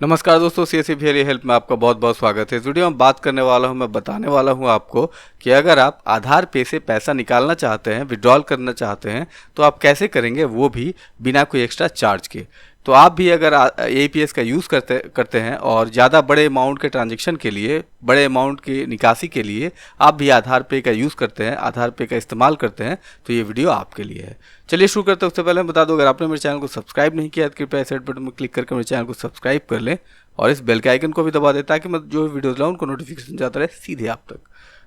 नमस्कार दोस्तों, CSC very help में आपका बहुत बहुत स्वागत है। इस वीडियो में बात करने वाला हूं, मैं बताने वाला हूं आपको कि अगर आप आधार पे से पैसा निकालना चाहते हैं, विड्रॉल करना चाहते हैं तो आप कैसे करेंगे, वो भी बिना कोई एक्स्ट्रा चार्ज के। तो आप भी अगर एईपीएस का यूज़ करते हैं और ज़्यादा बड़े अमाउंट के ट्रांजेक्शन के लिए, बड़े अमाउंट की निकासी के लिए आप भी आधार पे का यूज़ करते हैं, आधार पे का इस्तेमाल करते हैं, तो ये वीडियो आपके लिए है। चलिए शुरू करते हैं। उससे पहले मैं बता दूं, अगर आपने मेरे चैनल को सब्सक्राइब नहीं किया तो कृपया इस रेड बटन में क्लिक करके मेरे चैनल को सब्सक्राइब कर लें और इस बेल के आइकन को भी दबा दें ताकि मैं जो वीडियोज़ लाऊं उनको नोटिफिकेशन जाता रहे सीधे आप तक।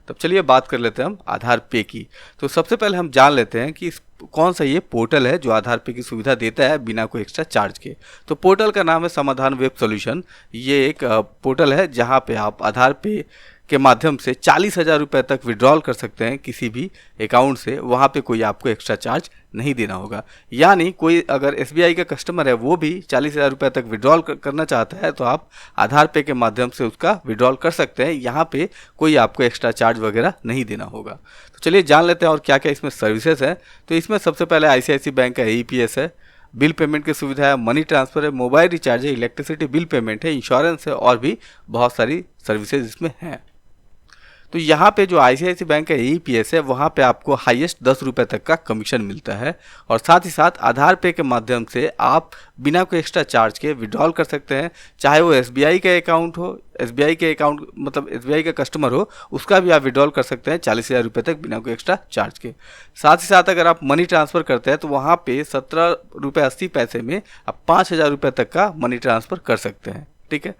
तब चलिए बात कर लेते हैं हम आधार पे की। तो सबसे पहले हम जान लेते हैं कि कौन सा ये पोर्टल है जो आधार पे की सुविधा देता है बिना कोई एक्स्ट्रा चार्ज के। तो पोर्टल का नाम है समाधान वेब सॉल्यूशन। ये एक पोर्टल है जहाँ पे आप आधार पे के माध्यम से 40,000 रुपये तक विड्रॉल कर सकते हैं किसी भी अकाउंट से। वहाँ पे कोई आपको एक्स्ट्रा चार्ज नहीं देना होगा। यानी कोई अगर एसबीआई का कस्टमर है, वो भी 40,000 रुपये तक विड्रॉल करना चाहता है तो आप आधार पे के माध्यम से उसका विड्रॉल कर सकते हैं। यहाँ पे कोई आपको एक्स्ट्रा चार्ज वगैरह नहीं देना होगा। तो चलिए जान लेते हैं और क्या क्या इसमें सर्विसेज हैं। तो इसमें सबसे पहले आईसीआईसी बैंक का एईपीएस है, बिल पेमेंट की सुविधा है, मनी ट्रांसफ़र है, मोबाइल रिचार्ज है, इलेक्ट्रिसिटी बिल पेमेंट है, इंश्योरेंस है और भी बहुत सारी सर्विसेज इसमें हैं। तो यहाँ पे जो आईसीआईसी बैंक का एईपीएस है, वहाँ पे आपको हाईएस्ट 10 रुपये तक का कमीशन मिलता है और साथ ही साथ आधार पे के माध्यम से आप बिना कोई एक्स्ट्रा चार्ज के विड्रॉल कर सकते हैं। चाहे वो एसबीआई का अकाउंट हो, एसबीआई के अकाउंट मतलब एसबीआई का कस्टमर हो, उसका भी आप विड्रॉल कर सकते हैं 40,000 रुपये तक बिना कोई एक्स्ट्रा चार्ज के। साथ ही साथ अगर आप मनी ट्रांसफ़र करते हैं तो वहाँ पे 17.80 रुपये में आप 5,000 रुपये तक का मनी ट्रांसफ़र कर सकते हैं। ठीक है।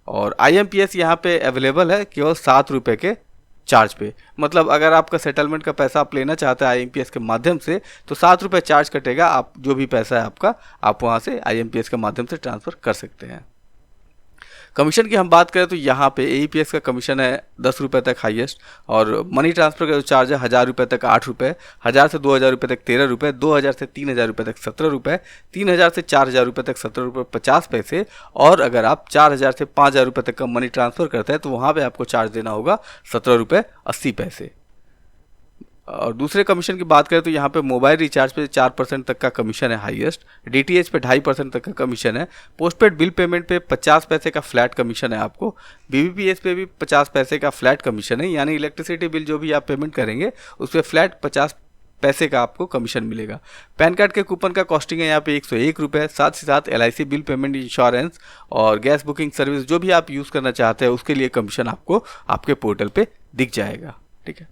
और आईएमपीएस यहाँ पे अवेलेबल है केवल 7 रुपये के चार्ज पे। मतलब अगर आपका सेटलमेंट का पैसा आप लेना चाहते हैं आईएमपीएस के माध्यम से तो 7 रुपये चार्ज कटेगा। आप जो भी पैसा है आपका, आप वहाँ से आईएमपीएस के माध्यम से ट्रांसफ़र कर सकते हैं। कमीशन की हम बात करें तो यहाँ पे एईपीएस का कमीशन है 10 रुपये तक हाईएस्ट और मनी ट्रांसफ़र का जो चार्ज है 1,000 रुपये तक 8 रुपये, 1,000 से 2,000 रुपये तक 13 रुपये, 2,000 से 3,000 रुपये तक 17 रुपये, 3,000 से 4,000 रुपये तक 17 रुपये 50 पैसे और अगर आप 4,000 से 5,000 रुपये तक का मनी ट्रांसफ़र करते हैं तो वहाँ पर आपको चार्ज देना होगा 17 रुपये 80 पैसे। और दूसरे कमीशन की बात करें तो यहाँ पे मोबाइल रिचार्ज पे 4% तक का कमीशन है हाईएस्ट, डीटीएच पे 2.5% तक का कमीशन है, पोस्टपेड बिल पेमेंट पे 50 पैसे का फ्लैट कमीशन है आपको, बीबीपीएस पे भी 50 पैसे का फ्लैट कमीशन है। यानी इलेक्ट्रिसिटी बिल जो भी आप पेमेंट करेंगे उस पर फ्लैट 50 पैसे का आपको कमीशन मिलेगा। पैन कार्ड के कूपन का कॉस्टिंग है यहाँ पे 101 रुपये। साथ ही साथ एलआईसी बिल पेमेंट, इंश्योरेंस और गैस बुकिंग सर्विस जो भी आप यूज़ करना चाहते हैं उसके लिए कमीशन आपको आपके पोर्टल पर दिख जाएगा। ठीक है।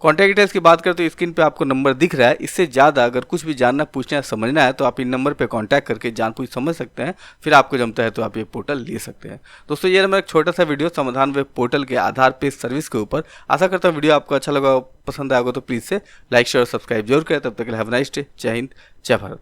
कॉन्टैक्ट डिटेल्स की बात करें तो स्क्रीन पे आपको नंबर दिख रहा है। इससे ज़्यादा अगर कुछ भी जानना, पूछना, समझना है तो आप इन नंबर पे कांटेक्ट करके जान पूछ समझ सकते हैं। फिर आपको जमता है तो आप ये पोर्टल ले सकते हैं। दोस्तों ये मेरा एक छोटा सा वीडियो समाधान वेब पोर्टल के आधार पे सर्विस के ऊपर। आशा करता हूँ वीडियो आपको अच्छा लगा, पसंद आएगा तो प्लीज़ से लाइक शेयर और सब्सक्राइब जरूर करें। तब तक के लिए हैव अ नाइस डे। जय हिंद, जय भारत।